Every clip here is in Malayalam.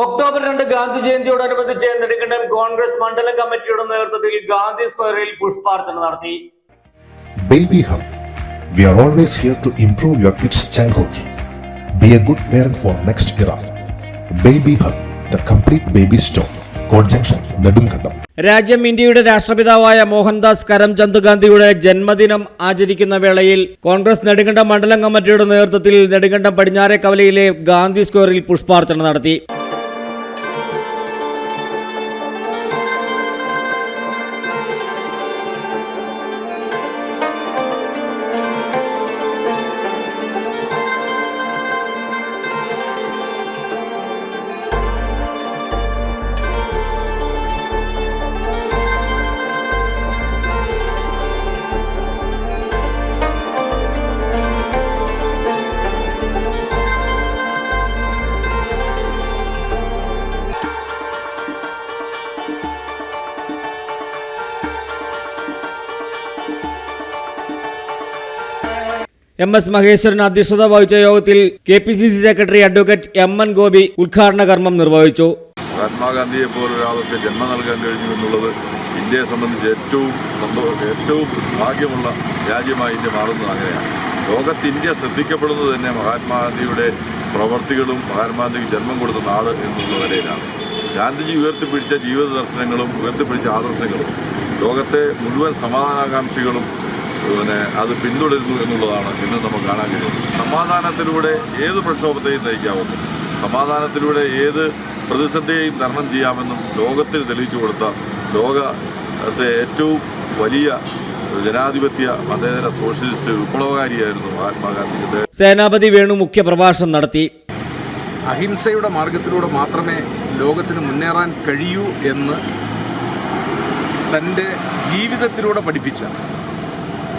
ഒക്ടോബർ 2 ഗാന്ധി ജയന്തിയോടനുബന്ധിച്ച് നെടുങ്കണ്ടം കോൺഗ്രസ് മണ്ഡലം കമ്മിറ്റിയുടെ നേതൃത്വത്തിൽ ഗാന്ധി സ്ക്വയറിൽ പുഷ്പാർച്ചന നടത്തി. Baby Hub. We are always here to improve your kids' childhood. Be a good parent for next era. Baby Hub, the complete baby store. Court Junction, Nedumkandam. രാജ്യം ഇന്ത്യയുടെ രാഷ്ട്രപിതാവായ മോഹൻദാസ് കരംചന്ദ് ഗാന്ധിയുടെ ജന്മദിനം ആചരിക്കുന്ന വേളയിൽ കോൺഗ്രസ് നെടുങ്കണ്ടം മണ്ഡലം കമ്മിറ്റിയുടെ നേതൃത്വത്തിൽ നെടുങ്കണ്ടം പടിഞ്ഞാറേക്കവലയിലെ ഗാന്ധി സ്ക്വയറിൽ പുഷ്പാർച്ചന നടത്തി. MS മഹേശ്വരൻ അധ്യക്ഷത വഹിച്ച യോഗത്തിൽ KPCC secretary advocate MN Gopi ഉദ്ഘാടന കർമ്മം നിർവഹിച്ചു. മഹാത്മാഗാന്ധിയെ പോലൊരാൾക്ക് ജന്മം നൽകാൻ കഴിഞ്ഞു എന്നുള്ളത് ഇന്ത്യയെ സംബന്ധിച്ച് ഏറ്റവും ഭാഗ്യമുള്ള രാജ്യമായി ഇന്ത്യ മാറുന്നത് അങ്ങനെയാണ്. ലോകത്ത് ഇന്ത്യ ശ്രദ്ധിക്കപ്പെടുന്നത് തന്നെ മഹാത്മാഗാന്ധിയുടെ പ്രവർത്തികളും മഹാത്മാഗാന്ധിക്ക് ജന്മം കൊടുത്ത നാട് എന്നുള്ള നിലയിലാണ്. ഗാന്ധിജി ഉയർത്തിപ്പിടിച്ച ജീവിത ദർശനങ്ങളും ഉയർത്തിപ്പിടിച്ച ആദർശങ്ങളും ലോകത്തെ മുഴുവൻ സമാധാനാകാംക്ഷികളും അത് പിന്തുടരുന്നു എന്നുള്ളതാണ് ഇന്ന് നമുക്ക് കാണാൻ കഴിയുന്നത്. സമാധാനത്തിലൂടെ ഏത് പ്രക്ഷോഭത്തെയും നയിക്കാമെന്നും സമാധാനത്തിലൂടെ ഏത് പ്രതിസന്ധിയെയും തരണം ചെയ്യാമെന്നും ലോകത്തിന് തെളിയിച്ചു കൊടുത്ത ലോകത്തെ ഏറ്റവും വലിയ ജനാധിപത്യ മതേതര സോഷ്യലിസ്റ്റ് വിപ്ലവകാരിയായിരുന്നു മഹാത്മാഗാന്ധി. സേനാപതി വേണു മുഖ്യ പ്രഭാഷണം നടത്തി. അഹിംസയുടെ മാർഗത്തിലൂടെ മാത്രമേ ലോകത്തിന് മുന്നേറാൻ കഴിയൂ എന്ന് തൻ്റെ ജീവിതത്തിലൂടെ പഠിപ്പിച്ച,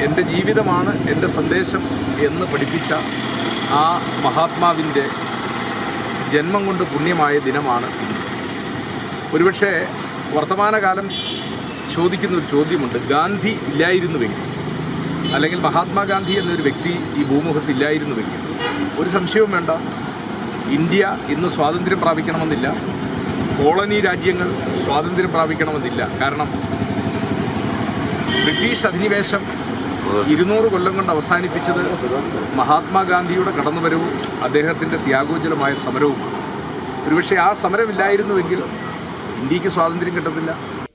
എൻ്റെ ജീവിതമാണ് എൻ്റെ സന്ദേശം എന്ന് പഠിപ്പിച്ച ആ മഹാത്മാവിൻ്റെ ജന്മം കൊണ്ട് പുണ്യമായ ദിനമാണ് ഇന്ന്. ഒരുപക്ഷെ വർത്തമാനകാലം ചോദിക്കുന്ന ഒരു ചോദ്യമുണ്ട്, ഗാന്ധി ഇല്ലായിരുന്നുവെങ്കിൽ, അല്ലെങ്കിൽ മഹാത്മാഗാന്ധി എന്നൊരു വ്യക്തി ഈ ഭൂമുഖത്തില്ലായിരുന്നുവെങ്കിൽ ഒരു സംശയവും വേണ്ട, ഇന്ത്യ ഇന്ന് സ്വാതന്ത്ര്യം പ്രാപിക്കണമെന്നില്ല, കോളനി രാജ്യങ്ങൾ സ്വാതന്ത്ര്യം പ്രാപിക്കണമെന്നില്ല. കാരണം ബ്രിട്ടീഷ് അധിനിവേശം 200 കൊല്ലം കൊണ്ട് അവസാനിപ്പിച്ചത് മഹാത്മാഗാന്ധിയുടെ കടന്നുവരവും അദ്ദേഹത്തിൻ്റെ ത്യാഗോജ്വലമായ സമരവുമാണ്. ഒരുപക്ഷെ ആ സമരമില്ലായിരുന്നുവെങ്കിൽ ഇന്ത്യക്ക് സ്വാതന്ത്ര്യം കിട്ടത്തില്ല.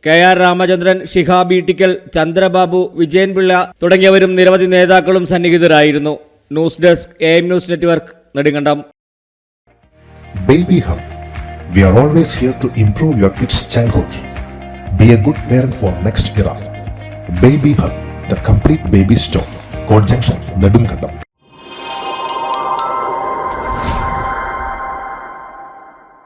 KR രാമചന്ദ്രൻ, ഷിഹാബ് ഈട്ടിക്കൽ, ചന്ദ്രബാബു, വിജയൻ പിള്ള തുടങ്ങിയവരും നിരവധി നേതാക്കളും സന്നിഹിതരായിരുന്നു. News desk AM news network, Nedumkandam. Baby Hub. We are always here to improve your kids' childhood. Be a good parent for next era. Baby Hub, the complete baby store. Court Junction, Nedumkandam.